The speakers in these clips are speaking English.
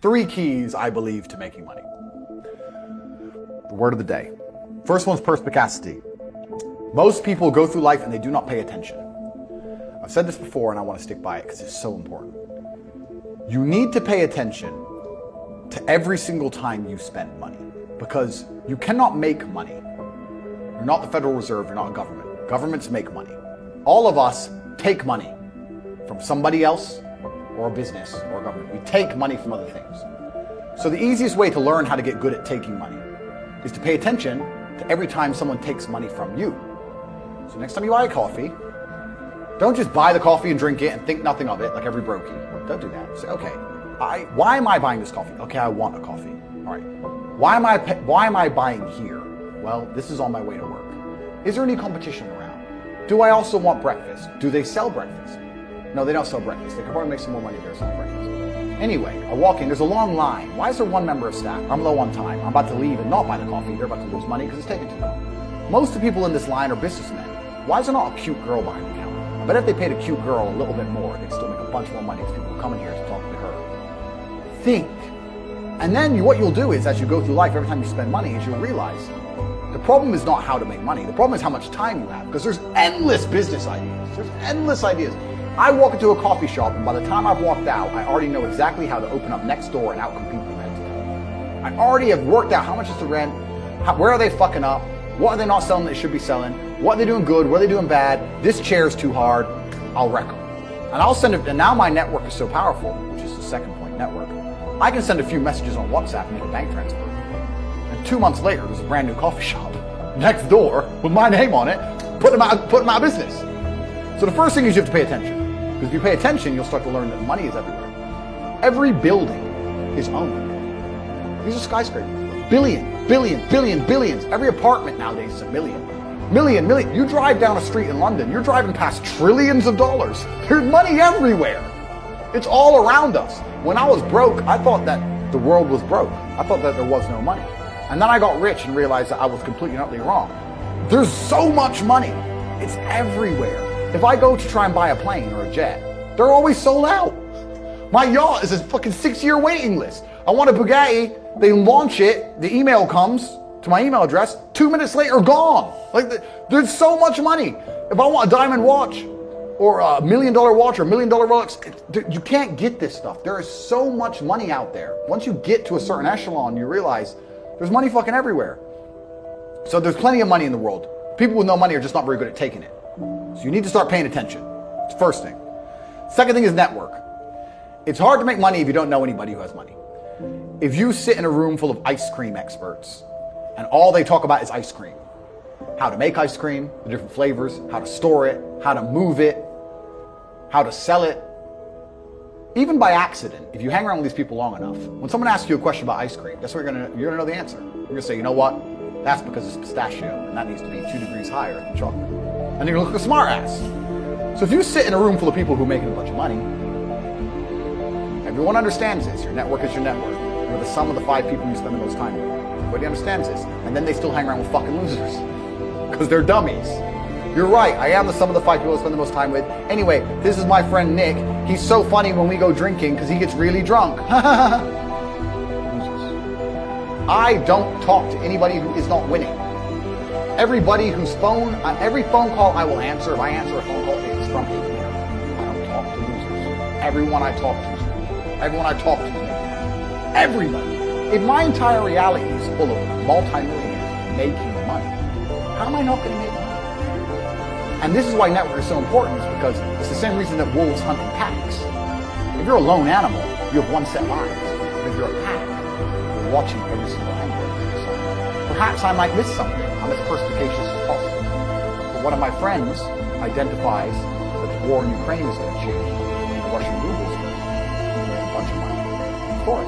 3 keys, I believe, to making money. The word of the day. First one's perspicacity. Most people go through life and they do not pay attention. I've said this before and I want to stick by it because it's so important. You need to pay attention to every single time you spend money because you cannot make money. You're not the Federal Reserve, you're not a government. Governments make money. All of us take money from somebody else or a business or a government. We take money from other things. So the easiest way to learn how to get good at taking money is to pay attention to every time someone takes money from you. So next time you buy a coffee, don't just buy the coffee and drink it and think nothing of it like every brokey. Don't do that. Say, okay, why am I buying this coffee? Okay, I want a coffee. All right. Why am I buying here? Well, this is on my way to work. Is there any competition around? Do I also want breakfast? Do they sell breakfast? No, they don't sell breakfast. They could probably make some more money if they're selling breakfast. Anyway, I walk in, there's a long line. Why is there one member of staff? I'm low on time. I'm about to leave and not buy the coffee. They're about to lose money because it's taking too long. Most of the people in this line are businessmen. Why is there not a cute girl behind the counter? I bet if they paid a cute girl a little bit more, they'd still make a bunch more money because people will come in here to talk to her. Think. And then what you'll do is, as you go through life, every time you spend money, is you'll realize the problem is not how to make money. The problem is how much time you have because there's endless business ideas. There's endless ideas. I walk into a coffee shop and by the time I've walked out, I already know exactly how to open up next door and outcompete the rent. I already have worked out how much is the rent, where are they fucking up, what are they not selling that they should be selling, what are they doing good, what are they doing bad, this chair's too hard, I'll wreck them. And I'll send it, and now my network is so powerful, which is the second point, network, I can send a few messages on WhatsApp and make a bank transfer. And 2 months later, there's a brand new coffee shop next door with my name on it, put them out of business. So the first thing is you have to pay attention. Because if you pay attention, you'll start to learn that money is everywhere. Every building is owned. These are skyscrapers. Billions. Every apartment nowadays is a million. Million. You drive down a street in London, you're driving past trillions of dollars. There's money everywhere. It's all around us. When I was broke, I thought that the world was broke. I thought that there was no money. And then I got rich and realized that I was completely and utterly wrong. There's so much money. It's everywhere. If I go to try and buy a plane or a jet, they're always sold out. My yacht is a fucking 6-year waiting list. I want a Bugatti, they launch it, the email comes to my email address, 2 minutes later, gone. Like, there's so much money. If I want a diamond watch, or a $1 million watch, or $1 million Rolex, you can't get this stuff. There is so much money out there. Once you get to a certain echelon, you realize there's money fucking everywhere. So there's plenty of money in the world. People with no money are just not very good at taking it. So you need to start paying attention. It's the first thing. Second thing is network. It's hard to make money if you don't know anybody who has money. If you sit in a room full of ice cream experts and all they talk about is ice cream, how to make ice cream, the different flavors, how to store it, how to move it, how to sell it, even by accident, if you hang around with these people long enough, when someone asks you a question about ice cream, that's what you're gonna know the answer. You're gonna say, you know what? That's because it's pistachio, and that needs to be 2 degrees higher than chocolate. And you're gonna look like a smart ass. So if you sit in a room full of people who are making a bunch of money, everyone understands this. Your network is your network. You're the sum of the 5 people you spend the most time with. Everybody understands this. And then they still hang around with fucking losers. Because they're dummies. You're right, I am the sum of the 5 people I spend the most time with. Anyway, this is my friend Nick. He's so funny when we go drinking because he gets really drunk. I don't talk to anybody who is not winning. Everybody whose phone, every phone call I will answer, if I answer a phone call, it's from a winner. I don't talk to losers. Everyone I talk to is winning. Everyone I talk to is winning. Everybody. If my entire reality is full of multi-millionaires making money, how am I not going to make money? And this is why network is so important, is because it's the same reason that wolves hunt in packs. If you're a lone animal, you have one set of eyes. But if you're a pack, you're watching every single angle. So perhaps I might miss something. I'm as perspicacious as possible. But one of my friends identifies that the war in Ukraine is going to change, and the Russian ruble is going to make a bunch of money. Forex,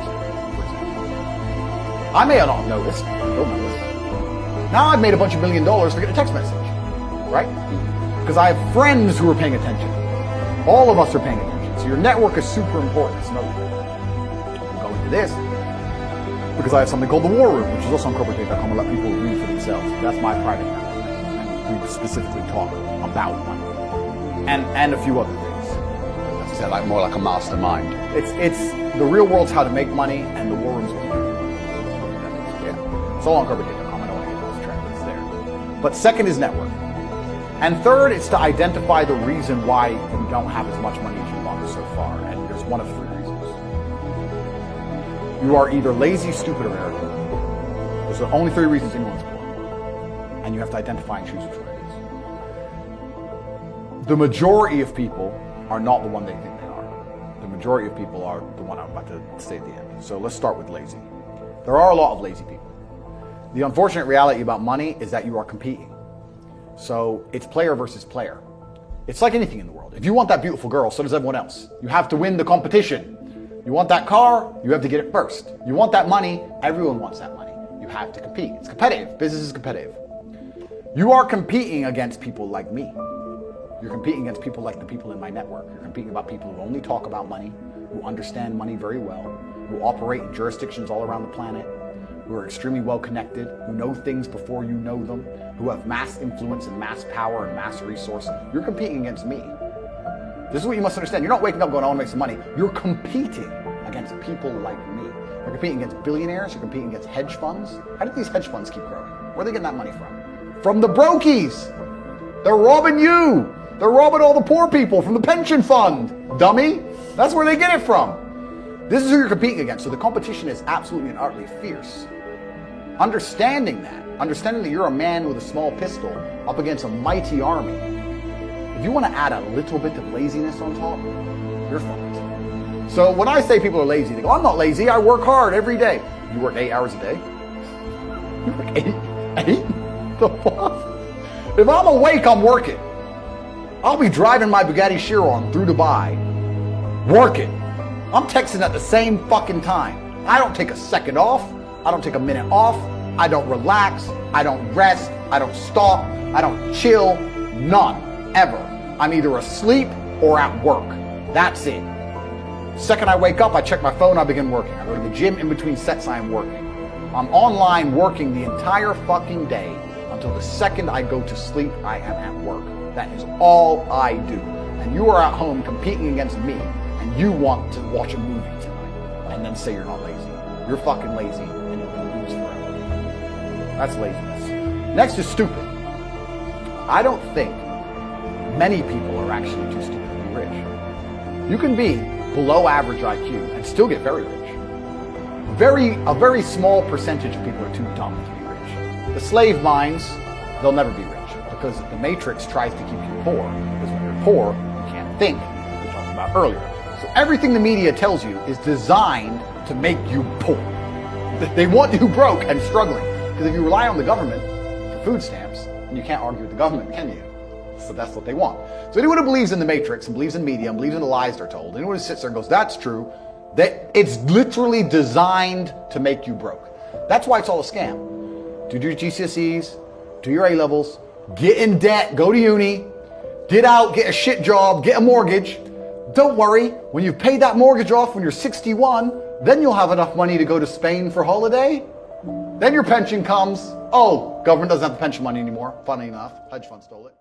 for example. I may not have noticed, but he'll notice. Now I've made a bunch of $1 million to get a text message, right? Because I have friends who are paying attention. All of us are paying attention. So your network is super important. It's another thing. We'll go into this because I have something called the War Room, which is also on corporatedave.com. I'll let people read for themselves. That's my private network. And we specifically talk about money and a few other things. That's Is that like more like a mastermind? It's the real world's how to make money, and the war room's what you do. Yeah. So long, Carbon.com. I don't want to get off track, but it's there. But second is network. And third, it's to identify the reason why you don't have as much money as you want so far. And there's one of three reasons. You are either lazy, stupid, or arrogant. Those are the only three reasons anyone's poor. And you have to identify and choose which one it is. The majority of people are not the one they think they are. The majority of people are the one I'm about to say at the end. So let's start with lazy. There are a lot of lazy people. The unfortunate reality about money is that you are competing. So it's player versus player. It's like anything in the world. If you want that beautiful girl, so does everyone else. You have to win the competition. You want that car, you have to get it first. You want that money, everyone wants that money. You have to compete. It's competitive. Business is competitive. You are competing against people like me. You're competing against people like the people in my network. You're competing about people who only talk about money, who understand money very well, who operate in jurisdictions all around the planet, who are extremely well connected, who know things before you know them, who have mass influence and mass power and mass resource. You're competing against me. This is what you must understand. You're not waking up going, I want to make some money. You're competing against people like me. You're competing against billionaires. You're competing against hedge funds. How did these hedge funds keep growing? Where are they getting that money from? From the brokies. They're robbing you. They're robbing all the poor people from the pension fund, dummy. That's where they get it from. This is who you're competing against. So the competition is absolutely and utterly fierce. Understanding that you're a man with a small pistol up against a mighty army, if you want to add a little bit of laziness on top, you're fucked. So when I say people are lazy, they go, I'm not lazy, I work hard every day. You work 8 hours a day? You work eight? The fuck? If I'm awake, I'm working. I'll be driving my Bugatti Chiron through Dubai, working. I'm texting at the same fucking time. I don't take a second off. I don't take a minute off. I don't relax. I don't rest. I don't stop. I don't chill. None. Ever. I'm either asleep or at work. That's it. Second I wake up, I check my phone, I begin working. I go to the gym in between sets, I am working. I'm online working the entire fucking day until the second I go to sleep, I am at work. That is all I do. And you are at home competing against me, and you want to watch a movie tonight and then say you're not lazy. You're fucking lazy, and you're going to lose forever. That's laziness. Next is stupid. I don't think many people are actually too stupid to be rich. You can be below average IQ and still get very rich. A very small percentage of people are too dumb to be rich. The slave minds, they'll never be rich because the matrix tries to keep you poor. Because when you're poor, you can't think, as we talked about earlier. So everything the media tells you is designed to make you poor. They want you broke and struggling. Because if you rely on the government for food stamps, you can't argue with the government, can you? So that's what they want. So anyone who believes in the matrix and believes in media and believes in the lies they're told, anyone who sits there and goes, that's true, that it's literally designed to make you broke. That's why it's all a scam. Do your GCSEs, do your A-levels, get in debt, go to uni, get out, get a shit job, get a mortgage. Don't worry, when you've paid that mortgage off when you're 61, then you'll have enough money to go to Spain for holiday. Then your pension comes. Oh, government doesn't have the pension money anymore. Funny enough, hedge fund stole it.